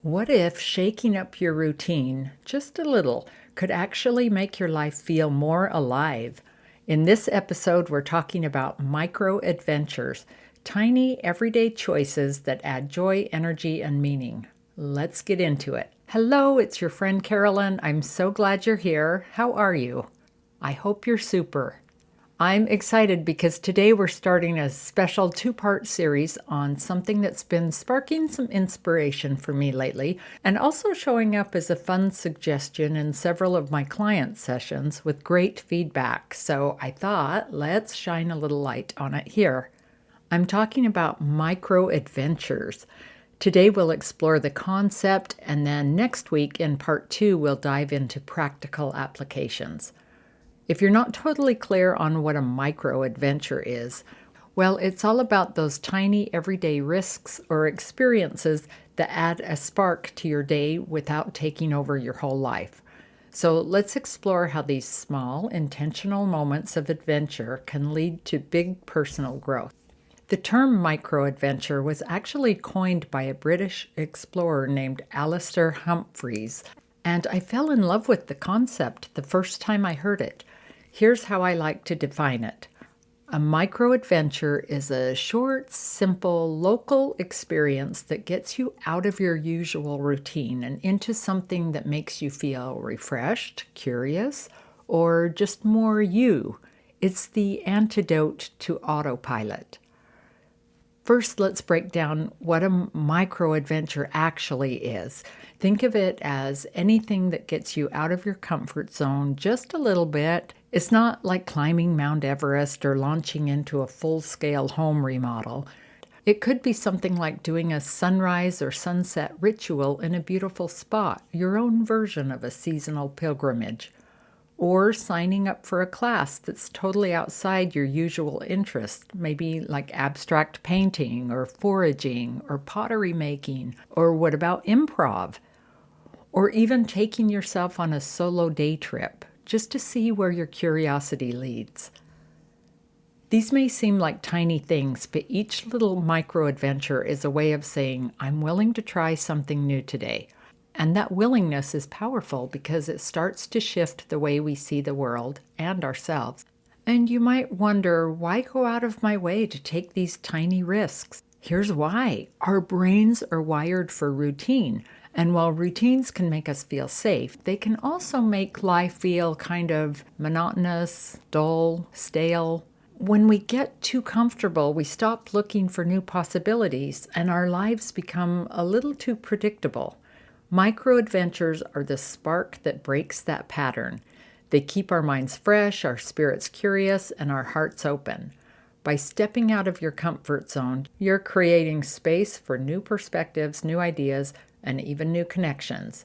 What if shaking up your routine just a little could actually make your life feel more alive? In this episode, we're talking about micro adventures, tiny everyday choices that add joy, energy, and meaning. Let's get into it. Hello, it's your friend Carolyn. I'm so glad you're here. How are you? I hope you're super. I'm excited because today we're starting a special two-part series on something that's been sparking some inspiration for me lately and also showing up as a fun suggestion in several of my client sessions with great feedback. So I thought, let's shine a little light on it here. I'm talking about micro adventures. Today we'll explore the concept, and then next week in part 2 we'll dive into practical applications. If you're not totally clear on what a micro adventure is, well, it's all about those tiny everyday risks or experiences that add a spark to your day without taking over your whole life. So let's explore how these small, intentional moments of adventure can lead to big personal growth. The term micro adventure was actually coined by a British explorer named Alistair Humphreys, and I fell in love with the concept the first time I heard it. Here's how I like to define it. A micro-adventure is a short, simple, local experience that gets you out of your usual routine and into something that makes you feel refreshed, curious, or just more you. It's the antidote to autopilot. First, let's break down what a micro-adventure actually is. Think of it as anything that gets you out of your comfort zone just a little bit. It's not like climbing Mount Everest or launching into a full-scale home remodel. It could be something like doing a sunrise or sunset ritual in a beautiful spot, your own version of a seasonal pilgrimage. Or signing up for a class that's totally outside your usual interest, maybe like abstract painting or foraging or pottery making, or what about improv? Or even taking yourself on a solo day trip, just to see where your curiosity leads. These may seem like tiny things, but each little micro-adventure is a way of saying, I'm willing to try something new today. And that willingness is powerful because it starts to shift the way we see the world and ourselves. And you might wonder, why go out of my way to take these tiny risks? Here's why. Our brains are wired for routine. And while routines can make us feel safe, they can also make life feel kind of monotonous, dull, stale. When we get too comfortable, we stop looking for new possibilities, and our lives become a little too predictable. Micro-adventures are the spark that breaks that pattern. They keep our minds fresh, our spirits curious, and our hearts open. By stepping out of your comfort zone, you're creating space for new perspectives, new ideas, and even new connections.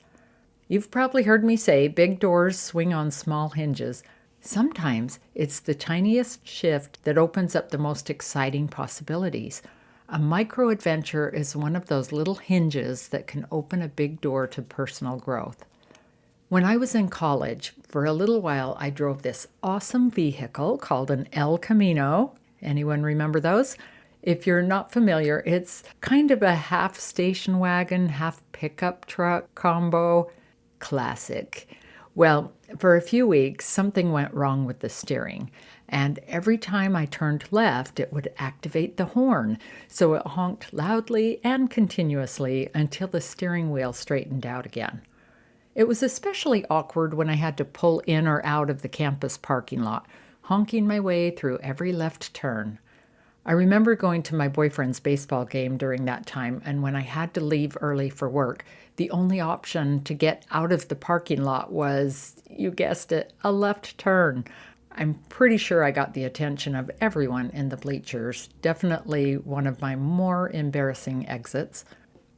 You've probably heard me say big doors swing on small hinges. Sometimes it's the tiniest shift that opens up the most exciting possibilities. A micro-adventure is one of those little hinges that can open a big door to personal growth. When I was in college, for a little while I drove this awesome vehicle called an El Camino. Anyone remember those? If you're not familiar, it's kind of a half station wagon, half pickup truck combo. Classic. Well, for a few weeks, something went wrong with the steering, and every time I turned left, it would activate the horn, so it honked loudly and continuously until the steering wheel straightened out again. It was especially awkward when I had to pull in or out of the campus parking lot, honking my way through every left turn. I remember going to my boyfriend's baseball game during that time, and when I had to leave early for work, the only option to get out of the parking lot was, you guessed it, a left turn. I'm pretty sure I got the attention of everyone in the bleachers, definitely one of my more embarrassing exits.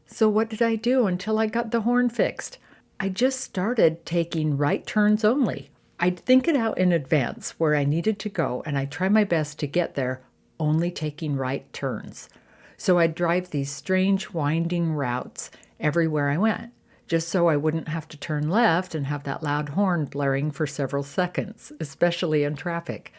So what did I do until I got the horn fixed? I just started taking right turns only. I'd think it out in advance where I needed to go, and I'd try my best to get there only taking right turns. So I'd drive these strange winding routes everywhere I went, just so I wouldn't have to turn left and have that loud horn blaring for several seconds, especially in traffic.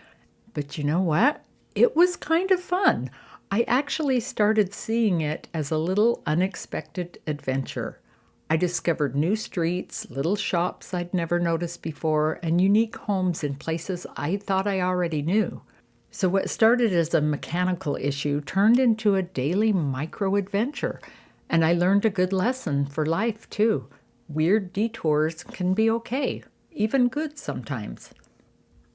But you know what? It was kind of fun. I actually started seeing it as a little unexpected adventure. I discovered new streets, little shops I'd never noticed before, and unique homes in places I thought I already knew. So what started as a mechanical issue turned into a daily micro-adventure, and I learned a good lesson for life, too. Weird detours can be okay, even good sometimes.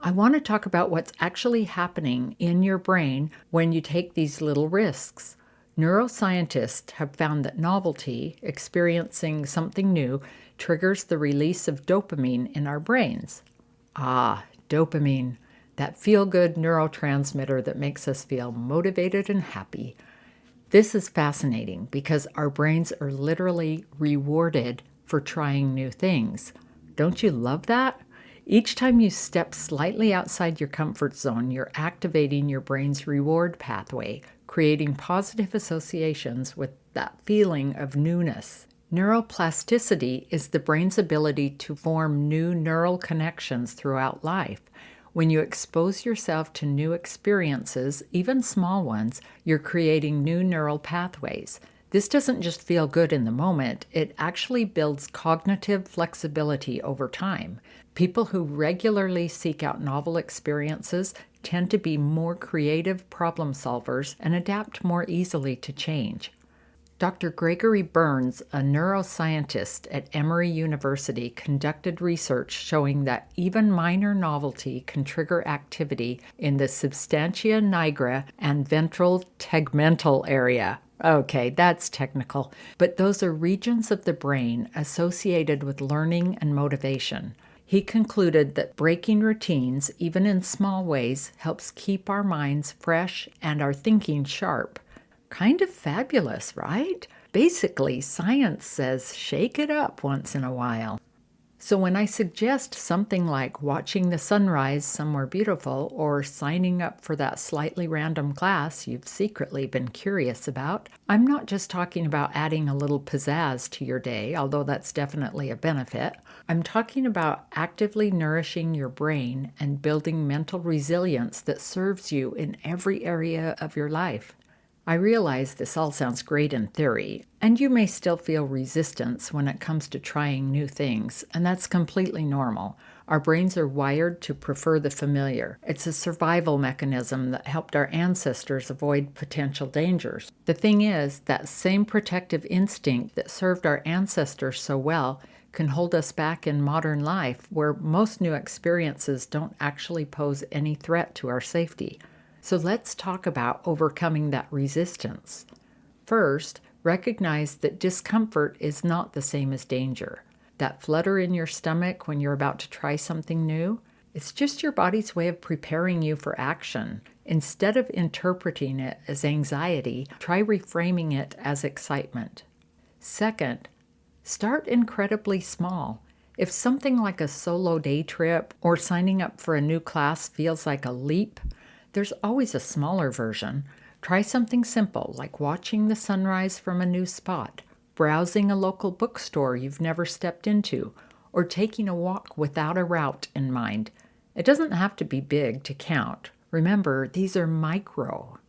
I want to talk about what's actually happening in your brain when you take these little risks. Neuroscientists have found that novelty, experiencing something new, triggers the release of dopamine in our brains. Ah, dopamine, that feel-good neurotransmitter that makes us feel motivated and happy. This is fascinating because our brains are literally rewarded for trying new things. Don't you love that? Each time you step slightly outside your comfort zone, you're activating your brain's reward pathway, creating positive associations with that feeling of newness. Neuroplasticity is the brain's ability to form new neural connections throughout life. When you expose yourself to new experiences, even small ones, you're creating new neural pathways. This doesn't just feel good in the moment, it actually builds cognitive flexibility over time. People who regularly seek out novel experiences tend to be more creative problem solvers and adapt more easily to change. Dr. Gregory Burns, a neuroscientist at Emory University, conducted research showing that even minor novelty can trigger activity in the substantia nigra and ventral tegmental area. Okay, that's technical, but those are regions of the brain associated with learning and motivation. He concluded that breaking routines, even in small ways, helps keep our minds fresh and our thinking sharp. Kind of fabulous, right? Basically, science says shake it up once in a while. So when I suggest something like watching the sunrise somewhere beautiful or signing up for that slightly random class you've secretly been curious about, I'm not just talking about adding a little pizzazz to your day, although that's definitely a benefit. I'm talking about actively nourishing your brain and building mental resilience that serves you in every area of your life. I realize this all sounds great in theory, and you may still feel resistance when it comes to trying new things, and that's completely normal. Our brains are wired to prefer the familiar. It's a survival mechanism that helped our ancestors avoid potential dangers. The thing is, that same protective instinct that served our ancestors so well can hold us back in modern life, where most new experiences don't actually pose any threat to our safety. So let's talk about overcoming that resistance. First, recognize that discomfort is not the same as danger. That flutter in your stomach when you're about to try something new, it's just your body's way of preparing you for action. Instead of interpreting it as anxiety, try reframing it as excitement. Second, start incredibly small. If something like a solo day trip or signing up for a new class feels like a leap, there's always a smaller version. Try something simple like watching the sunrise from a new spot, browsing a local bookstore you've never stepped into, or taking a walk without a route in mind. It doesn't have to be big to count. Remember, these are micro.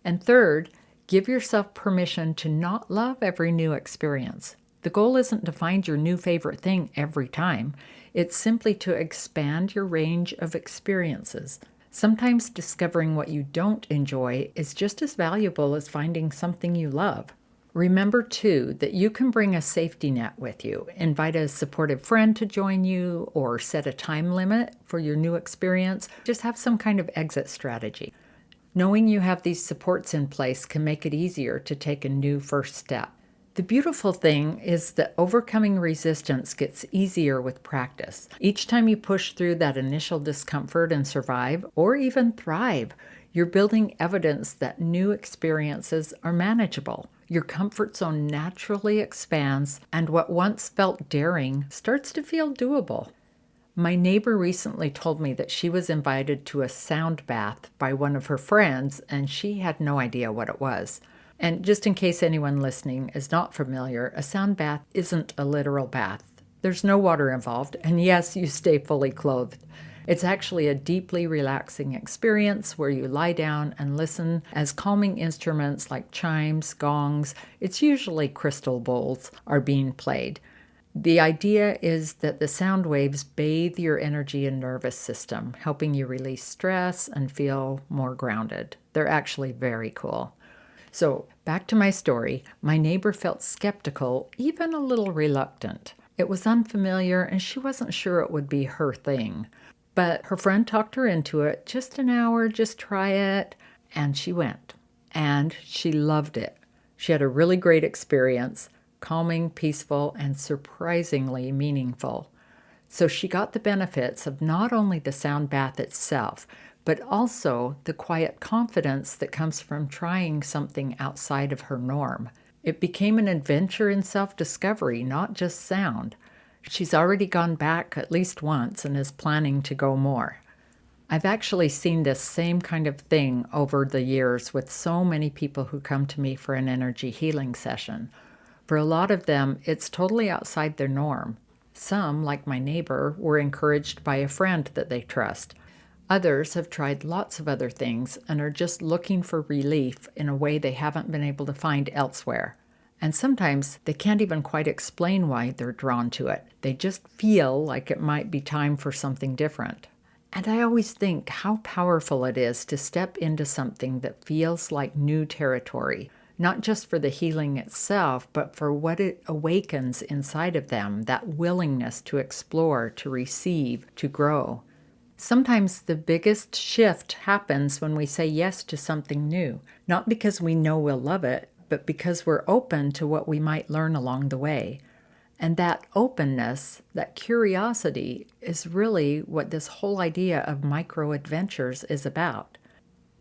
And third, give yourself permission to not love every new experience. The goal isn't to find your new favorite thing every time. It's simply to expand your range of experiences. Sometimes discovering what you don't enjoy is just as valuable as finding something you love. Remember, too, that you can bring a safety net with you. Invite a supportive friend to join you or set a time limit for your new experience. Just have some kind of exit strategy. Knowing you have these supports in place can make it easier to take a new first step. The beautiful thing is that overcoming resistance gets easier with practice. Each time you push through that initial discomfort and survive, or even thrive, you're building evidence that new experiences are manageable. Your comfort zone naturally expands, and what once felt daring starts to feel doable. My neighbor recently told me that she was invited to a sound bath by one of her friends, and she had no idea what it was. And just in case anyone listening is not familiar, a sound bath isn't a literal bath. There's no water involved, and yes, you stay fully clothed. It's actually a deeply relaxing experience where you lie down and listen as calming instruments like chimes, gongs, it's usually crystal bowls, are being played. The idea is that the sound waves bathe your energy and nervous system, helping you release stress and feel more grounded. They're actually very cool. So, back to my story, my neighbor felt skeptical, even a little reluctant. It was unfamiliar and she wasn't sure it would be her thing. But her friend talked her into it. Just an hour, just try it. And she went. And she loved it. She had a really great experience, calming, peaceful, and surprisingly meaningful. So she got the benefits of not only the sound bath itself, but also the quiet confidence that comes from trying something outside of her norm. It became an adventure in self-discovery, not just sound. She's already gone back at least once and is planning to go more. I've actually seen this same kind of thing over the years with so many people who come to me for an energy healing session. For a lot of them, it's totally outside their norm. Some, like my neighbor, were encouraged by a friend that they trust. Others have tried lots of other things and are just looking for relief in a way they haven't been able to find elsewhere. And sometimes they can't even quite explain why they're drawn to it. They just feel like it might be time for something different. And I always think how powerful it is to step into something that feels like new territory, not just for the healing itself, but for what it awakens inside of them, that willingness to explore, to receive, to grow. Sometimes the biggest shift happens when we say yes to something new, not because we know we'll love it, but because we're open to what we might learn along the way. And that openness, that curiosity, is really what this whole idea of micro-adventures is about.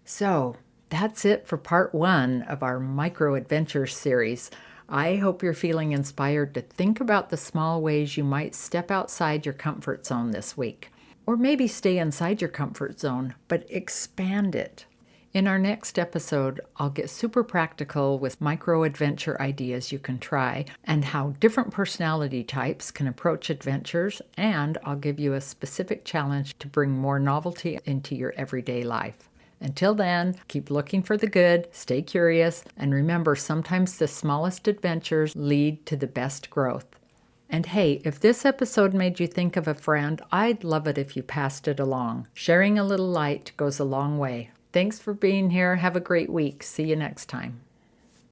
So, that's it for part 1 of our micro-adventures series. I hope you're feeling inspired to think about the small ways you might step outside your comfort zone this week. Or maybe stay inside your comfort zone, but expand it. In our next episode, I'll get super practical with micro-adventure ideas you can try and how different personality types can approach adventures, and I'll give you a specific challenge to bring more novelty into your everyday life. Until then, keep looking for the good, stay curious, and remember sometimes the smallest adventures lead to the best growth. And hey, if this episode made you think of a friend, I'd love it if you passed it along. Sharing a little light goes a long way. Thanks for being here. Have a great week. See you next time.